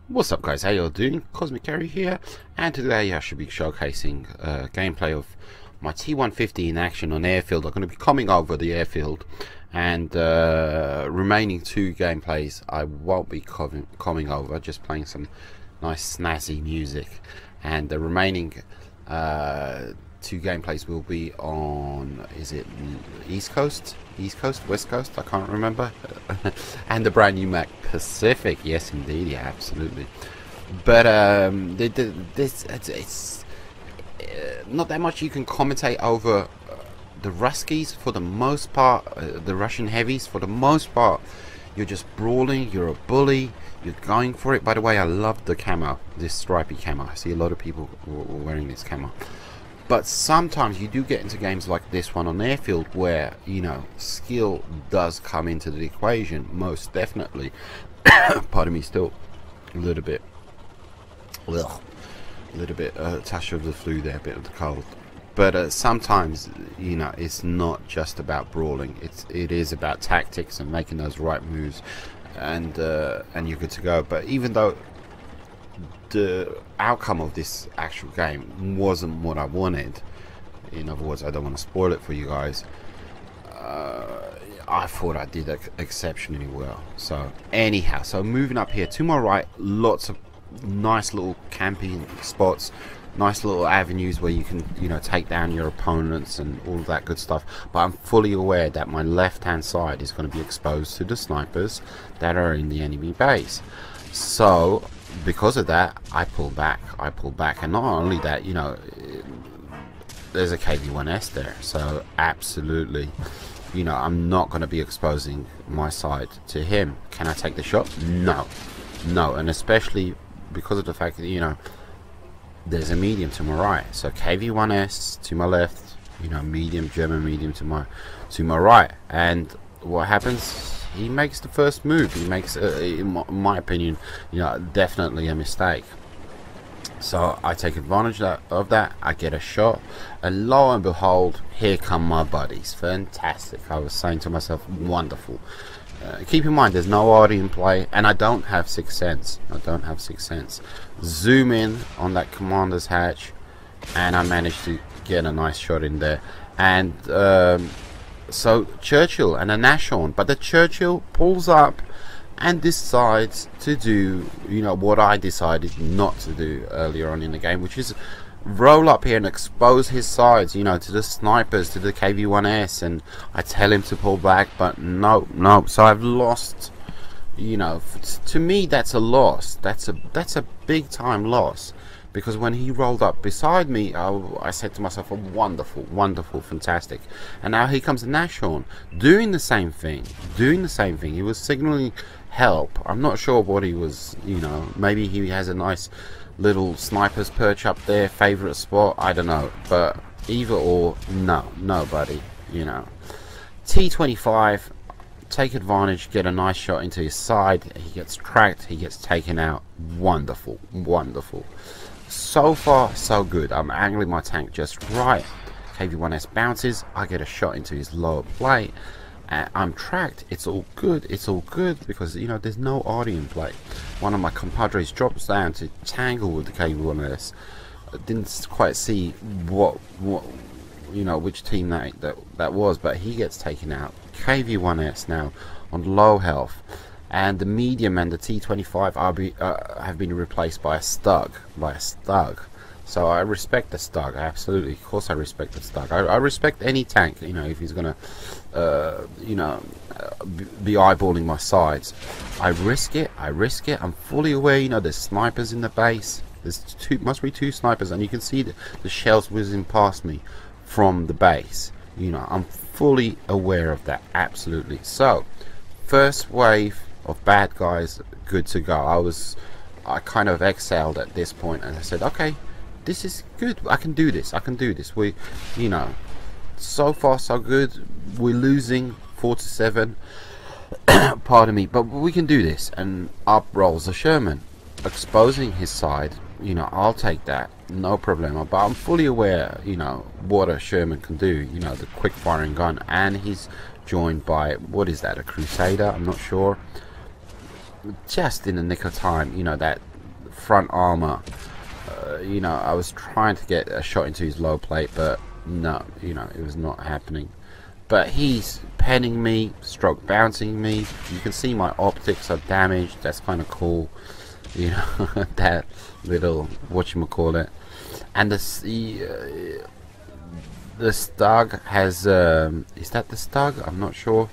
What's up guys, how y'all doing? Cosmic Carrie here, and today I should be showcasing gameplay of my T-150 in action on airfield. I'm going to be coming over the airfield, and remaining two gameplays I won't be coming over, just playing some nice snazzy music. And the remaining two gameplays will be on, is it East Coast, West Coast, I can't remember. And the brand new map Pacific, yes indeed, yeah, absolutely. But it's not that much you can commentate over the Ruskies for the most part, the Russian heavies for the most part. You're just brawling, you're a bully, you're going for it. By the way, I love the camo, this stripy camo. I see a lot of people wearing this camo. But sometimes you do get into games like this one on airfield where, you know, skill does come into the equation, most definitely. Pardon me, still a little bit, touch of the flu there, a bit of the cold. But sometimes, you know, it's not just about brawling. It is about tactics and making those right moves, and you're good to go. But even though the outcome of this actual game wasn't what I wanted, in other words, I don't want to spoil it for you guys, I thought I did exceptionally well. So anyhow, so moving up here to my right, lots of nice little camping spots, nice little avenues where you can, you know, take down your opponents and all of that good stuff. But I'm fully aware that my left hand side is going to be exposed to the snipers that are in the enemy base. So because of that, I pull back, and not only that, you know, there's a KV-1S there, so absolutely, you know, I'm not going to be exposing my side to him. Can I take the shot? No, and especially because of the fact that, you know, there's a medium to my right, so KV-1S to my left, you know, medium, German medium to my right, and what happens? He makes the first move. He makes, in my opinion, you know, definitely a mistake. So I take advantage of that. I get a shot, and lo and behold, here come my buddies. Fantastic. I was saying to myself, wonderful. Keep in mind, there's no audio in play, and I don't have Sixth Sense. Zoom in on that commander's hatch, and I managed to get a nice shot in there. And so Churchill and a Nashorn, but the Churchill pulls up and decides to do, you know, what I decided not to do earlier on in the game, which is roll up here and expose his sides, you know, to the snipers, to the KV-1S, and I tell him to pull back, but no. So I've lost, you know, to me that's a loss. That's a big time loss. Because when he rolled up beside me, I said to myself, oh, wonderful, fantastic. And now here comes the Nashorn, doing the same thing. He was signaling help. I'm not sure what he was, you know, maybe he has a nice little sniper's perch up there, favorite spot, I don't know. But either or, no, buddy, you know. T-25, take advantage, get a nice shot into his side. He gets cracked, he gets taken out. Wonderful. So far so good. I'm angling my tank just right. KV-1S bounces, I get a shot into his lower plate, I'm tracked. It's all good because, you know, there's no audio in play. One of my compadres drops down to tangle with the KV-1S. I didn't quite see what you know, which team that was, but he gets taken out. KV-1S now on low health, and the medium and the T-25 have been replaced by a Stug. So I respect the Stug, absolutely. Of course I respect the Stug. I respect any tank, you know, if he's gonna, you know, be eyeballing my sides. I risk it. I'm fully aware, you know, there's snipers in the base. There's must be two snipers, and you can see the shells whizzing past me from the base. You know, I'm fully aware of that, absolutely. So, first wave of bad guys, good to go. I kind of exhaled at this point, and I said, okay, this is good. I can do this. We, you know, so far so good. We're losing 4-7. Pardon me, but we can do this. And up rolls a Sherman, exposing his side. You know, I'll take that, no problem. But I'm fully aware, you know, what a Sherman can do. You know, the quick firing gun, and he's joined by, what is that, a Crusader? I'm not sure. Just in the nick of time, you know, that front armor. You know, I was trying to get a shot into his low plate, but no, you know, it was not happening. But he's penning me, stroke bouncing me. You can see my optics are damaged. That's kind of cool, you know. That little whatchamacallit. And the Stug has is that the Stug? I'm not sure.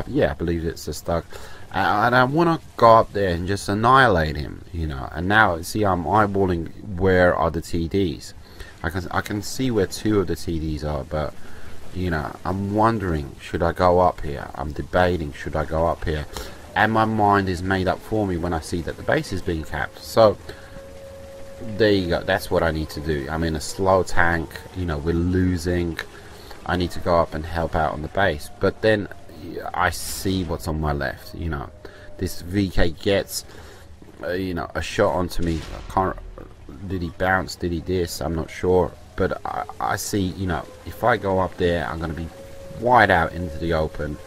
Yeah, I believe it's the Stug. And I want to go up there and just annihilate him, you know. And now, see, I'm eyeballing where are the TDs. I can see where 2 of the TDs are, but you know, I'm wondering, should I go up here? I'm debating, should I go up here? And my mind is made up for me when I see that the base is being capped. So there you go. That's what I need to do. I'm in a slow tank. You know, we're losing. I need to go up and help out on the base. But then I see what's on my left. You know, this VK gets, you know, a shot onto me. I can't. Did he bounce? Did he this? I'm not sure. But I see, you know, if I go up there, I'm going to be wide out into the open,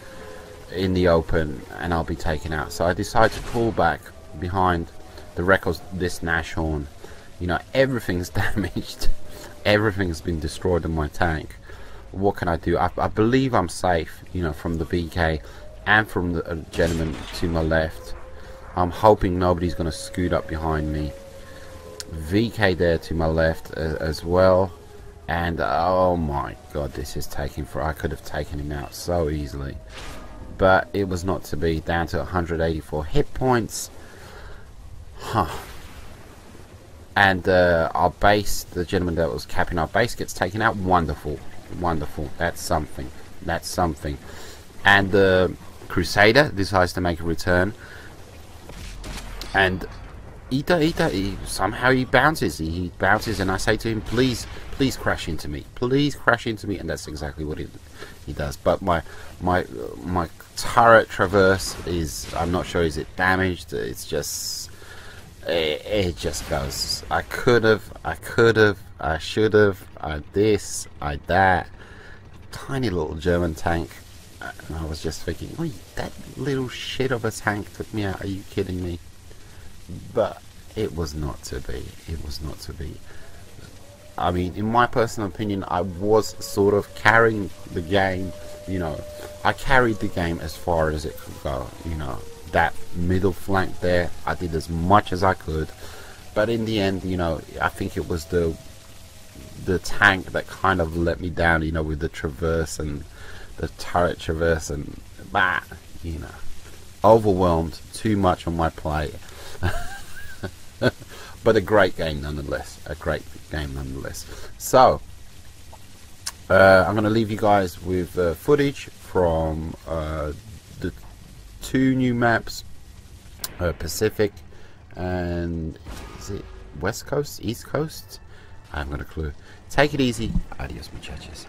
and I'll be taken out. So I decide to pull back behind the records. This Nashorn, you know, everything's damaged. Everything's been destroyed in my tank. What can I do? I believe I'm safe, you know, from the VK and from the gentleman to my left. I'm hoping nobody's going to scoot up behind me. VK there to my left as well. And oh my god, this is taking for. I could have taken him out so easily, but it was not to be. Down to 184 hit points. And our base, the gentleman that was capping our base, gets taken out. Wonderful, wonderful. That's something. That's something. And the Crusader decides to make a return, and somehow he bounces. He bounces, and I say to him, please crash into me. Please crash into me. And that's exactly what he does. But my turret traverse is, I'm not sure, is it damaged? It's just, it just goes. I should have, I this, I that. Tiny little German tank. And I was just thinking, wait, that little shit of a tank took me out. Are you kidding me? But it was not to be. It was not to be. I mean, in my personal opinion, I was sort of carrying the game. You know, I carried the game as far as it could go. You know, that middle flank there, I did as much as I could. But in the end, you know, I think it was the tank that kind of let me down. You know, with the traverse and the turret traverse and bah, you know, overwhelmed, too much on my plate. But a great game nonetheless. A great game nonetheless. So I'm going to leave you guys with footage from the 2 new maps, Pacific and is it West Coast, East Coast? I haven't got a clue. Take it easy. Adios, muchachos.